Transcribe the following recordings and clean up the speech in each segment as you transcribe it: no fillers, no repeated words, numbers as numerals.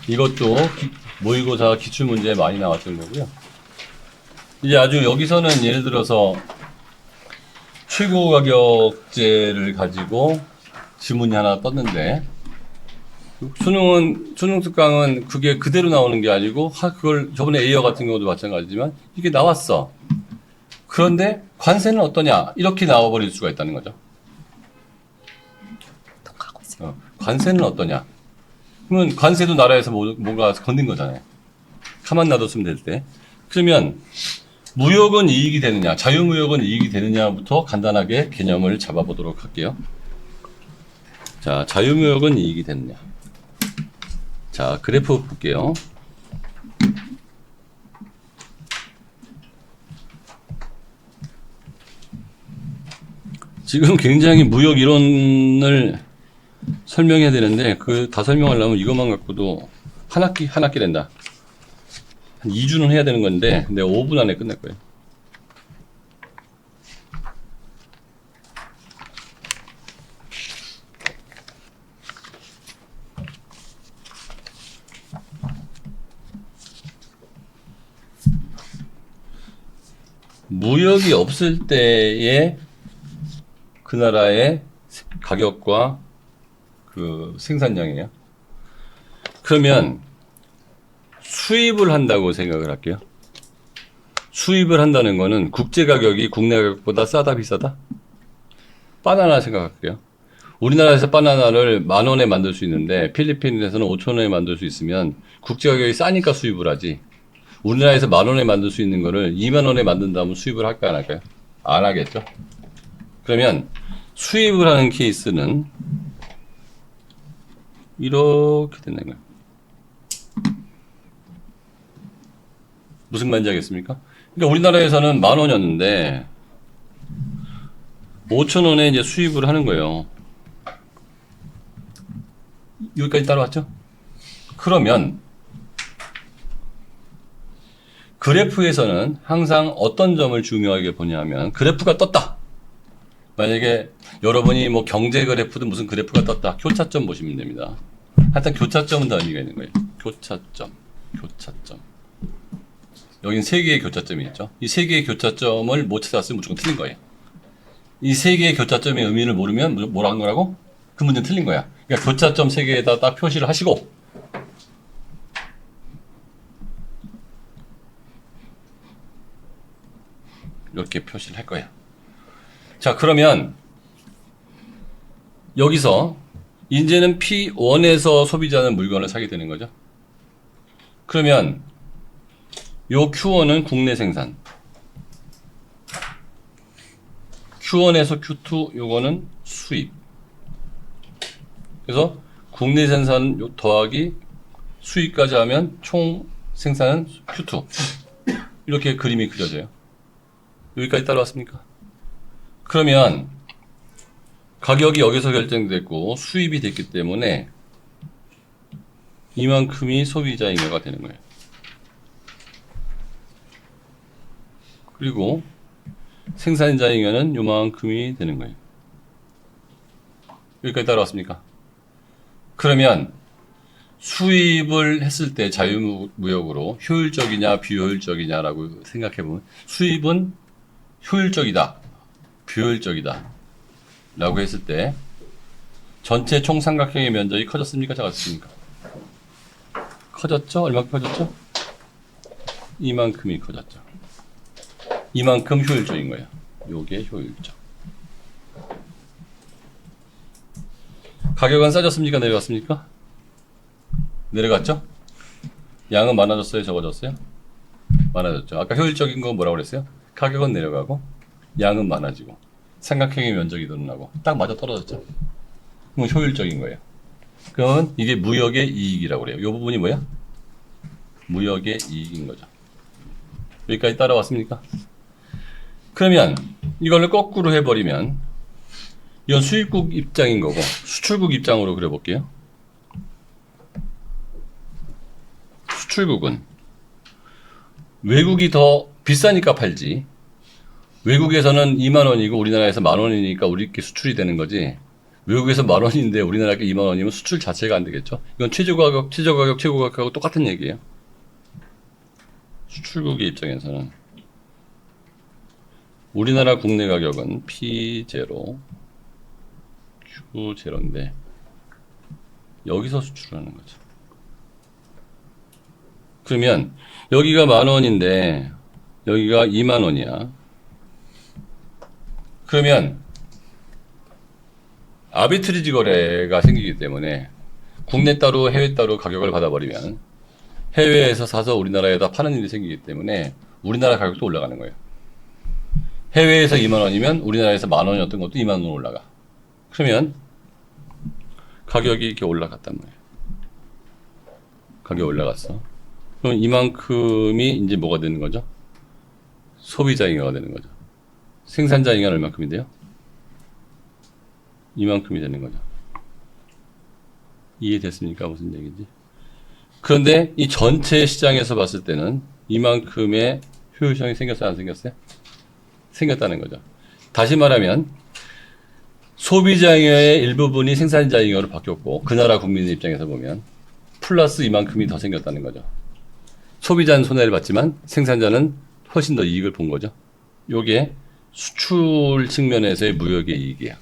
이것도 모의고사 기출문제에 많이 나왔던 거고요. 이제 아주 여기서는 예를 들어서 최고 가격제를 가지고 지문이 하나 떴는데 수능 특강은 그게 그대로 나오는 게 아니고 그걸 저번에 A어 같은 경우도 마찬가지지만 이게 나왔어. 그런데 관세는 어떠냐 이렇게 나와버릴 수가 있다는 거죠. 관세는 어떠냐? 그러면 관세도 나라에서 뭔가 건든 거잖아요. 가만 놔뒀으면 될 때. 그러면 무역은 이익이 되느냐, 자유무역은 이익이 되느냐부터 간단하게 개념을 잡아보도록 할게요. 자, 자유무역은 이익이 되느냐. 자, 그래프 볼게요. 지금 굉장히 무역 이론을 설명해야 되는데 그 다 설명하려면 이것만 갖고도 한 학기 된다. 한 2주는 해야 되는 건데 내가 5분 안에 끝낼 거예요. 무역이 없을 때의 그 나라의 가격과 그 생산량이에요. 그러면 수입을 한다고 생각을 할게요. 수입을 한다는 거는 국제 가격이 국내 가격보다 싸다 비싸다? 바나나 생각할게요. 우리나라에서 바나나를 10,000원에 만들 수 있는데 필리핀에서는 5,000원에 만들 수 있으면 국제 가격이 싸니까 수입을 하지. 우리나라에서 10,000원에 만들 수 있는 거를 20,000원에 만든다면 수입을 할까 안 할까요? 안 하겠죠. 그러면 수입을 하는 케이스는 이렇게 된다는 거예요. 무슨 말인지 알겠습니까? 그러니까 우리나라에서는 10,000원이었는데 5,000원에 이제 수입을 하는 거예요. 여기까지 따라왔죠? 그러면 그래프에서는 항상 어떤 점을 중요하게 보냐면 그래프가 떴다. 만약에 여러분이 뭐 경제 그래프든 무슨 그래프가 떴다. 교차점 보시면 됩니다. 하여튼 교차점은 다 의미가 있는 거예요. 교차점. 여긴 3개의 교차점이 있죠. 이 3개의 교차점을 못 찾았으면 무조건 틀린 거예요. 이 3개의 교차점의 의미를 모르면 뭐라 한 거라고? 그 문제는 틀린 거야. 그러니까 교차점 3개에다 딱 표시를 하시고 이렇게 표시를 할 거예요. 자, 그러면 여기서 이제는 P1에서 소비자는 물건을 사게 되는 거죠. 그러면 요 Q1은 국내 생산, Q1에서 Q2 요거는 수입. 그래서 국내 생산 더하기 수입까지 하면 총 생산은 Q2. 이렇게 그림이 그려져요. 여기까지 따라왔습니까? 그러면 가격이 여기서 결정됐고 수입이 됐기 때문에 이만큼이 소비자 잉여가 되는 거예요. 그리고 생산자 잉여는 요만큼이 되는 거예요. 여기까지 따라왔습니까? 그러면 수입을 했을 때 자유무역으로 효율적이냐 비효율적이냐라고 생각해보면 수입은 효율적이다, 비효율적이다 라고 했을 때 전체 총 삼각형의 면적이 커졌습니까? 작았습니까? 커졌죠? 얼마큼 커졌죠? 이만큼이 커졌죠. 이만큼 효율적인 거예요. 요게 효율적. 가격은 싸졌습니까? 내려갔습니까? 내려갔죠? 양은 많아졌어요? 적어졌어요? 많아졌죠. 아까 효율적인 건 뭐라고 그랬어요? 가격은 내려가고 양은 많아지고 삼각형의 면적이 늘어나고 딱 맞아 떨어졌죠. 그럼 효율적인 거예요. 그러면 이게 무역의 이익이라고 그래요. 이 부분이 뭐야? 무역의 이익인 거죠. 여기까지 따라왔습니까? 그러면 이걸 거꾸로 해버리면 이건 수입국 입장인 거고 수출국 입장으로 그려볼게요. 수출국은 외국이 더 비싸니까 팔지. 외국에서는 20,000원이고 우리나라에서 10,000원이니까 우리께 수출이 되는 거지. 외국에서 10,000원인데 우리나라가 20,000원이면 수출 자체가 안 되겠죠. 이건 최저가격, 최고가격하고 똑같은 얘기예요. 수출국의 입장에서는 우리나라 국내 가격은 P0, Q0인데 여기서 수출하는 거죠. 그러면 여기가 10,000원인데 여기가 20,000원이야. 그러면 아비트리지 거래가 생기기 때문에 국내 따로 해외 따로 가격을 받아버리면 해외에서 사서 우리나라에다 파는 일이 생기기 때문에 우리나라 가격도 올라가는 거예요. 해외에서 20,000원이면 우리나라에서 10,000원이었던 것도 20,000원 올라가. 그러면 가격이 이렇게 올라갔단 말이에요. 가격이 올라갔어. 그럼 이만큼이 이제 뭐가 되는 거죠? 소비자 잉여가 되는 거죠. 생산자 잉여는 얼마큼인데요? 이만큼이 되는 거죠. 이해됐습니까? 무슨 얘기인지. 그런데 이 전체 시장에서 봤을 때는 이만큼의 효율성이 생겼어요? 안 생겼어요? 생겼다는 거죠. 다시 말하면 소비자 잉여의 일부분이 생산자 잉여로 바뀌었고 그 나라 국민의 입장에서 보면 플러스 이만큼이 더 생겼다는 거죠. 소비자는 손해를 봤지만 생산자는 훨씬 더 이익을 본 거죠. 요게 수출 측면에서의 무역의 이익이에요.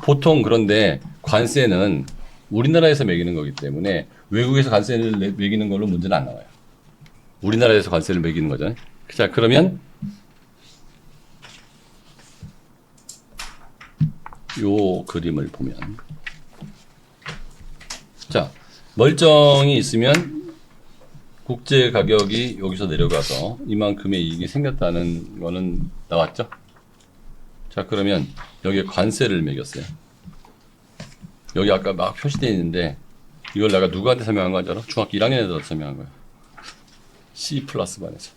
보통 그런데 관세는 우리나라에서 매기는 거기 때문에 외국에서 관세를 매기는 걸로 문제는 안 나와요. 우리나라에서 관세를 매기는 거죠. 자, 그러면 요 그림을 보면 자, 멀쩡히 있으면 국제 가격이 여기서 내려가서 이만큼의 이익이 생겼다는 거는 나왔죠? 자, 그러면 여기에 관세를 매겼어요. 여기 아까 막 표시되어 있는데 이걸 내가 누구한테 설명한 거 알아? 중학교 1학년 애들한테 설명한 거야. C 플러스 반에서.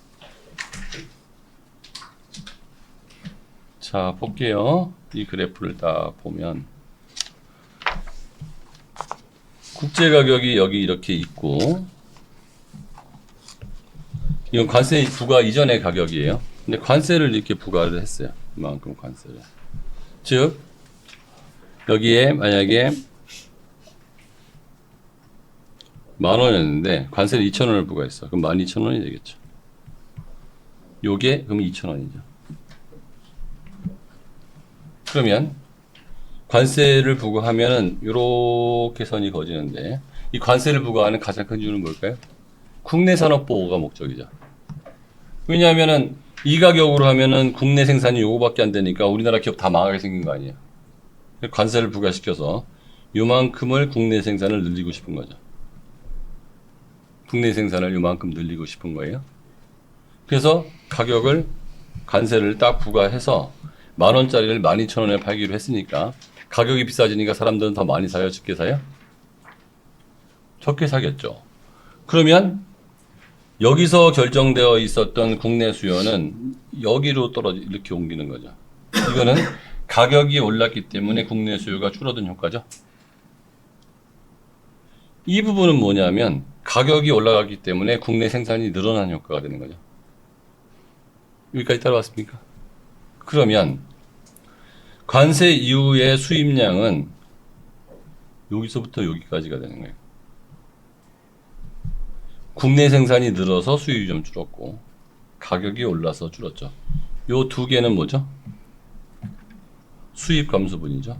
자, 볼게요. 이 그래프를 딱 보면 국제 가격이 여기 이렇게 있고 이건 관세 부과 이전의 가격이에요. 근데 관세를 이렇게 부과를 했어요. 이만큼 관세를. 즉 여기에 만약에 10,000원이었는데 관세를 2,000원을 부과했어. 그럼 12,000원이 되겠죠. 요게 그럼 2,000원이죠. 그러면 관세를 부과하면은 요렇게 선이 그어지는데 이 관세를 부과하는 가장 큰 이유는 뭘까요? 국내 산업 보호가 목적이죠. 왜냐하면은 이 가격으로 하면은 국내 생산이 요거밖에 안 되니까 우리나라 기업 다 망하게 생긴 거 아니에요. 관세를 부과시켜서 요만큼을 국내 생산을 늘리고 싶은 거죠. 국내 생산을 요만큼 늘리고 싶은 거예요. 그래서 가격을 관세를 딱 부과해서 10,000원짜리를 12,000원에 팔기로 했으니까 가격이 비싸지니까 사람들은 더 많이 사요? 적게 사요? 적게 사겠죠. 그러면 여기서 결정되어 있었던 국내 수요는 여기로 이렇게 옮기는 거죠. 이거는 가격이 올랐기 때문에 국내 수요가 줄어든 효과죠. 이 부분은 뭐냐면 가격이 올라갔기 때문에 국내 생산이 늘어난 효과가 되는 거죠. 여기까지 따라왔습니까? 그러면 관세 이후의 수입량은 여기서부터 여기까지가 되는 거예요. 국내 생산이 늘어서 수입이 좀 줄었고 가격이 올라서 줄었죠. 요 두 개는 뭐죠? 수입 감소분이죠.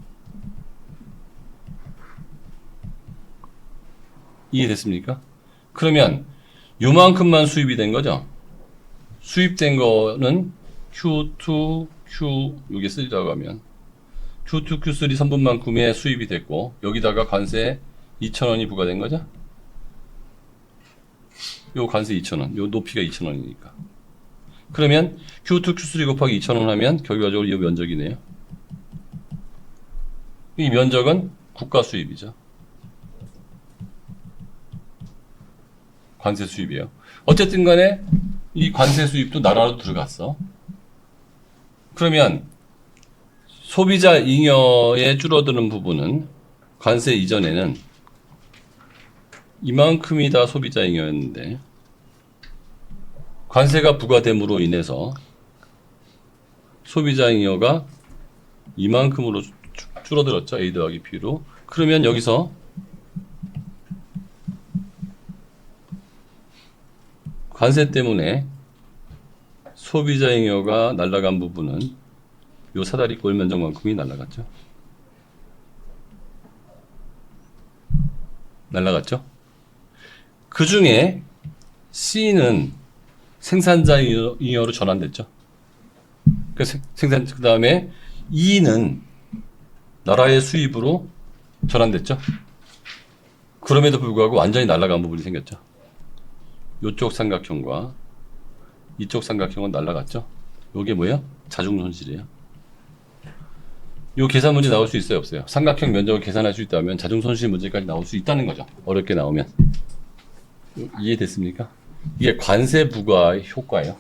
이해됐습니까? 그러면 요만큼만 수입이 된 거죠. 수입된 거는 Q2, Q 요게 3라고 하면 Q2, Q3 선분만큼의 수입이 됐고 여기다가 관세 2,000원이 부과된 거죠. 요 관세 2,000원, 요 높이가 2,000원이니까. 그러면 Q2, Q3 곱하기 2,000원 하면 결과적으로 이 면적이네요. 이 면적은 국가 수입이죠. 관세 수입이에요. 어쨌든 간에 이 관세 수입도 나라로 들어갔어. 그러면 소비자 잉여에 줄어드는 부분은 관세 이전에는 이만큼이 다 소비자 잉여였는데 관세가 부과됨으로 인해서 소비자 잉여가 이만큼으로 줄어들었죠. A 더하기 B로. 그러면 여기서 관세 때문에 소비자 잉여가 날아간 부분은 요 사다리 꼴 면적만큼이 날아갔죠. 날아갔죠. 그 중에 C는 생산자 잉여로 전환됐죠. 그 다음에 E는 나라의 수입으로 전환됐죠. 그럼에도 불구하고 완전히 날아간 부분이 생겼죠. 이쪽 삼각형과 이쪽 삼각형은 날아갔죠. 이게 뭐예요? 자중 손실이에요. 이 계산 문제 나올 수 있어요, 없어요? 삼각형 면적을 계산할 수 있다면 자중 손실 문제까지 나올 수 있다는 거죠. 어렵게 나오면. 이해됐습니까? 이게 관세 부과의 효과예요.